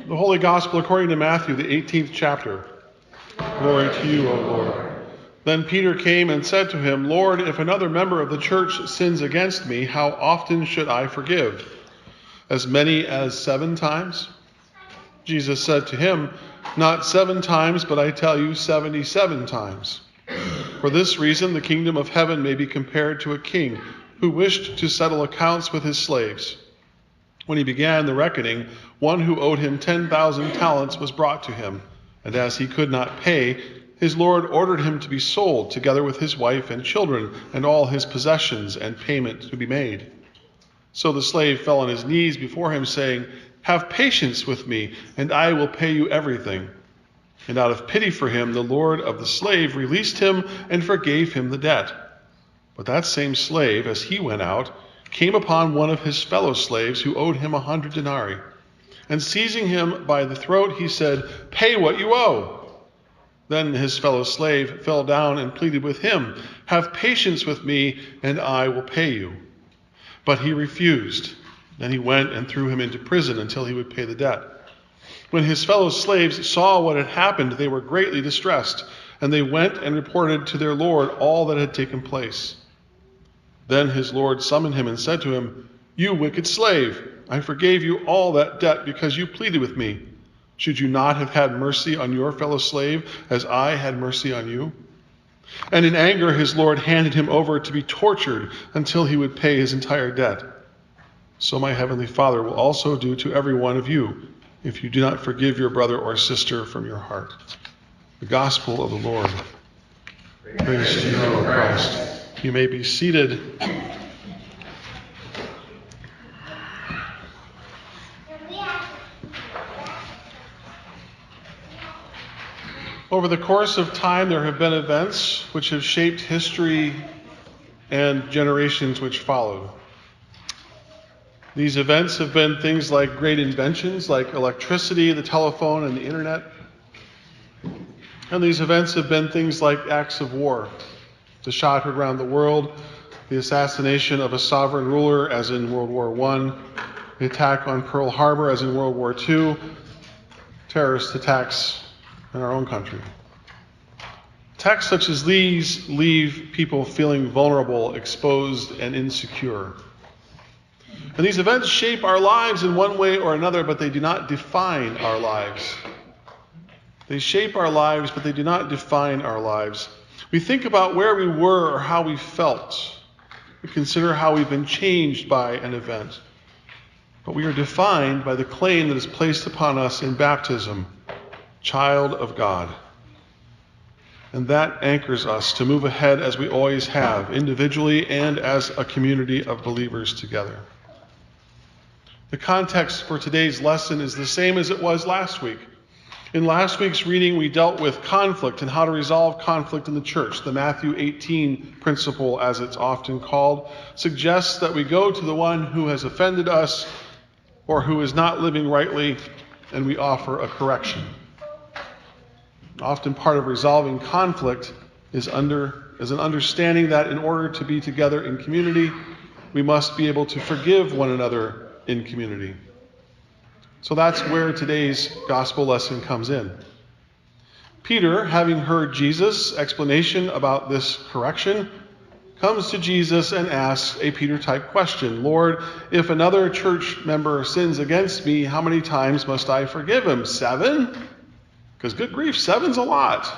The Holy Gospel according to Matthew, the 18th chapter. Glory to you, O Lord. Then Peter came and said to him, Lord, if another member of the church sins against me, how often should I forgive? As many as 7 times? Jesus said to him, Not 7 times, but I tell you 77 times. For this reason, the kingdom of heaven may be compared to a king who wished to settle accounts with his slaves. When he began the reckoning, one who owed him 10,000 talents was brought to him, and as he could not pay, his lord ordered him to be sold, together with his wife and children, and all his possessions, and payment to be made. So the slave fell on his knees before him, saying, Have patience with me, and I will pay you everything. And out of pity for him, the lord of the slave released him and forgave him the debt. But that same slave, as he went out, came upon one of his fellow slaves who owed him 100 denarii. And seizing him by the throat, he said, Pay what you owe. Then his fellow slave fell down and pleaded with him, Have patience with me, and I will pay you. But he refused. Then he went and threw him into prison until he would pay the debt. When his fellow slaves saw what had happened, they were greatly distressed, and they went and reported to their lord all that had taken place. Then his lord summoned him and said to him, You wicked slave, I forgave you all that debt because you pleaded with me. Should you not have had mercy on your fellow slave as I had mercy on you? And in anger his lord handed him over to be tortured until he would pay his entire debt. So my heavenly Father will also do to every one of you if you do not forgive your brother or sister from your heart. The Gospel of the Lord. Praise to you, O Christ. You may be seated. Over the course of time, there have been events which have shaped history and generations which followed. These events have been things like great inventions like electricity, the telephone, and the internet. And these events have been things like acts of war. The shot heard around the world, the assassination of a sovereign ruler as in World War I, the attack on Pearl Harbor as in World War II, terrorist attacks in our own country. Attacks such as these leave people feeling vulnerable, exposed, and insecure. And these events shape our lives in one way or another, but they do not define our lives. They shape our lives, but they do not define our lives. We think about where we were or how we felt. We consider how we've been changed by an event. But we are defined by the claim that is placed upon us in baptism, child of God. And that anchors us to move ahead as we always have, individually and as a community of believers together. The context for today's lesson is the same as it was last week. In last week's reading, we dealt with conflict and how to resolve conflict in the church. The Matthew 18 principle, as it's often called, suggests that we go to the one who has offended us or who is not living rightly, and we offer a correction. Often part of resolving conflict is an understanding that in order to be together in community, we must be able to forgive one another in community. So that's where today's gospel lesson comes in. Peter, having heard Jesus' explanation about this correction, comes to Jesus and asks a Peter-type question. Lord, if another church member sins against me, how many times must I forgive him? 7? Because good grief, 7's a lot.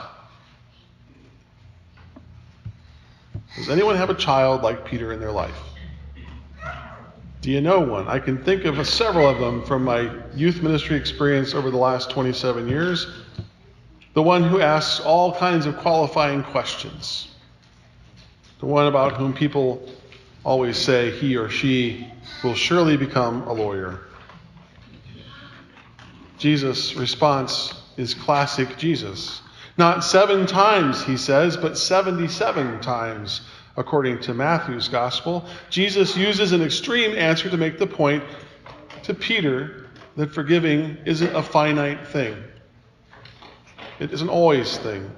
Does anyone have a child like Peter in their life? Do you know one? I can think of several of them from my youth ministry experience over the last 27 years. The one who asks all kinds of qualifying questions. The one about whom people always say he or she will surely become a lawyer. Jesus' response is classic Jesus. Not 7 times, he says, but 77 times. According to Matthew's gospel, Jesus uses an extreme answer to make the point to Peter that forgiving isn't a finite thing. It is an always thing.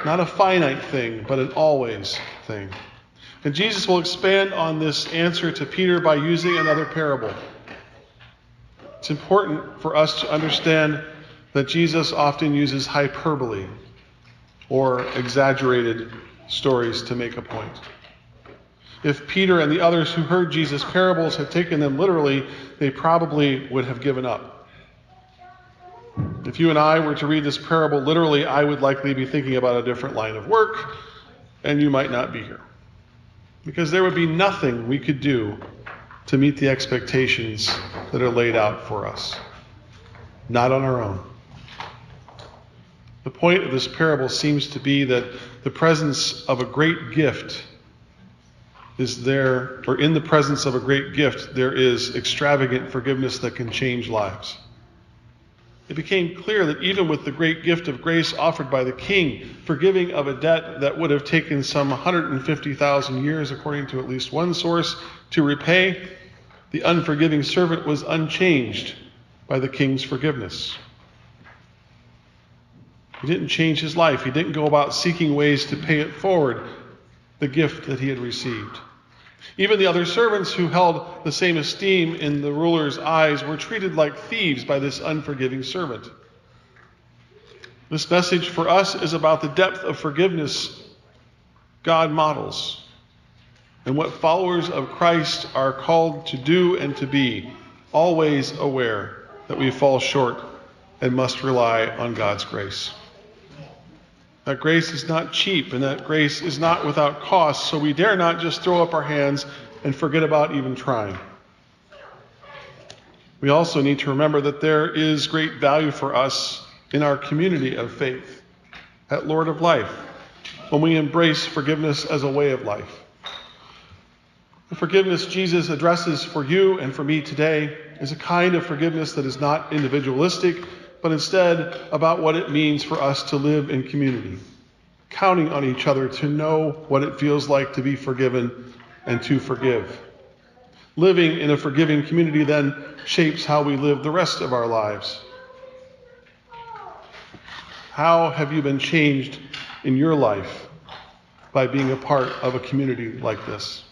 Not a finite thing, but an always thing. And Jesus will expand on this answer to Peter by using another parable. It's important for us to understand that Jesus often uses hyperbole or exaggerated stories to make a point. If Peter and the others who heard Jesus' parables had taken them literally, they probably would have given up. If you and I were to read this parable literally, I would likely be thinking about a different line of work, and you might not be here. Because there would be nothing we could do to meet the expectations that are laid out for us. Not on our own. The point of this parable seems to be that the presence of a great gift is there, or in the presence of a great gift, there is extravagant forgiveness that can change lives. It became clear that even with the great gift of grace offered by the king, forgiving of a debt that would have taken some 150,000 years, according to at least one source, to repay, the unforgiving servant was unchanged by the king's forgiveness. He didn't change his life. He didn't go about seeking ways to pay it forward, the gift that he had received. Even the other servants who held the same esteem in the ruler's eyes were treated like thieves by this unforgiving servant. This message for us is about the depth of forgiveness God models and what followers of Christ are called to do and to be, always aware that we fall short and must rely on God's grace. That grace is not cheap and that grace is not without cost, so we dare not just throw up our hands and forget about even trying. We also need to remember that there is great value for us in our community of faith at Lord of Life when we embrace forgiveness as a way of life. The forgiveness Jesus addresses for you and for me today is a kind of forgiveness that is not individualistic, but instead about what it means for us to live in community, counting on each other to know what it feels like to be forgiven and to forgive. Living in a forgiving community then shapes how we live the rest of our lives. How have you been changed in your life by being a part of a community like this?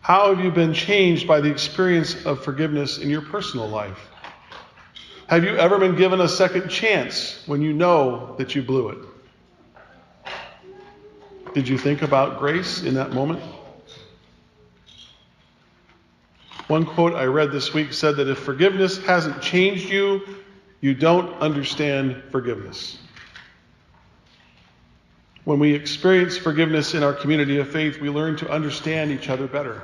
How have you been changed by the experience of forgiveness in your personal life? Have you ever been given a second chance when you know that you blew it? Did you think about grace in that moment? One quote I read this week said that if forgiveness hasn't changed you, you don't understand forgiveness. When we experience forgiveness in our community of faith, we learn to understand each other better.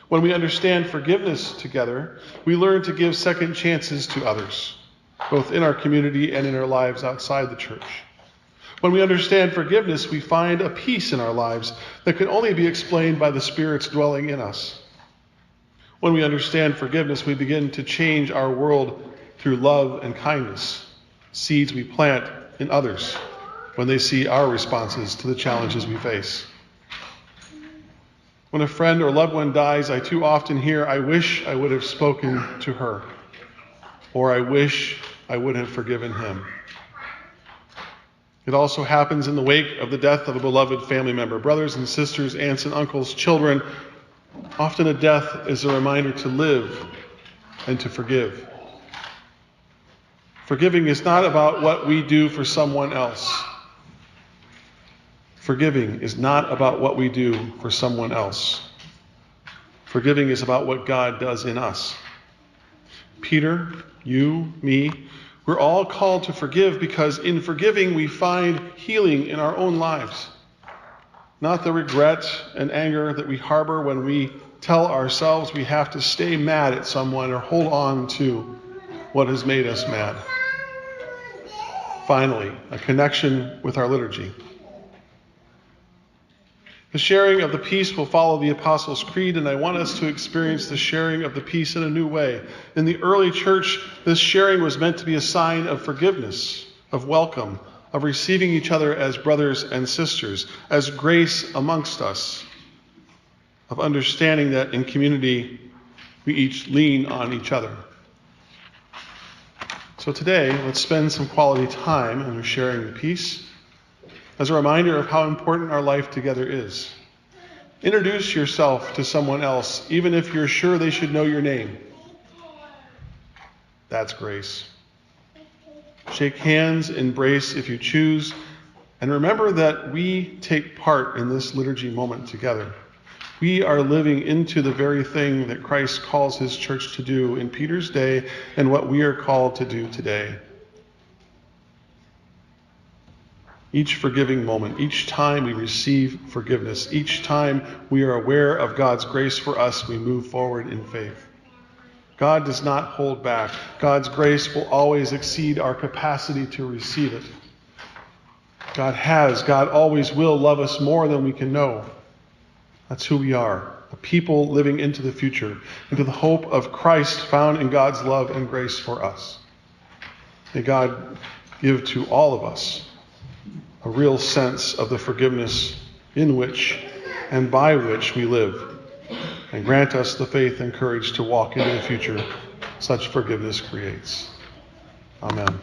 When we understand forgiveness together, we learn to give second chances to others, both in our community and in our lives outside the church. When we understand forgiveness, we find a peace in our lives that can only be explained by the Spirit's dwelling in us. When we understand forgiveness, we begin to change our world through love and kindness, seeds we plant in others when they see our responses to the challenges we face. When a friend or loved one dies, I too often hear, "I wish I would have spoken to her," or "I wish I would have forgiven him." It also happens in the wake of the death of a beloved family member. Brothers and sisters, aunts and uncles, children, often a death is a reminder to live and to forgive. Forgiving is not about what we do for someone else. Forgiving is not about what we do for someone else. Forgiving is about what God does in us. Peter, you, me, we're all called to forgive because in forgiving we find healing in our own lives. Not the regret and anger that we harbor when we tell ourselves we have to stay mad at someone or hold on to what has made us mad. Finally, a connection with our liturgy. The sharing of the peace will follow the Apostles' Creed, and I want us to experience the sharing of the peace in a new way. In the early church, this sharing was meant to be a sign of forgiveness, of welcome, of receiving each other as brothers and sisters, as grace amongst us, of understanding that in community we each lean on each other. So today, let's spend some quality time in sharing the peace, as a reminder of how important our life together is. Introduce yourself to someone else, even if you're sure they should know your name. That's grace. Shake hands, embrace if you choose, and remember that we take part in this liturgy moment together. We are living into the very thing that Christ calls his church to do in Peter's day and what we are called to do today. Each forgiving moment, each time we receive forgiveness, each time we are aware of God's grace for us, we move forward in faith. God does not hold back. God's grace will always exceed our capacity to receive it. God always will love us more than we can know. That's who we are, a people living into the future, into the hope of Christ found in God's love and grace for us. May God give to all of us a real sense of the forgiveness in which and by which we live, and grant us the faith and courage to walk into the future such forgiveness creates. Amen.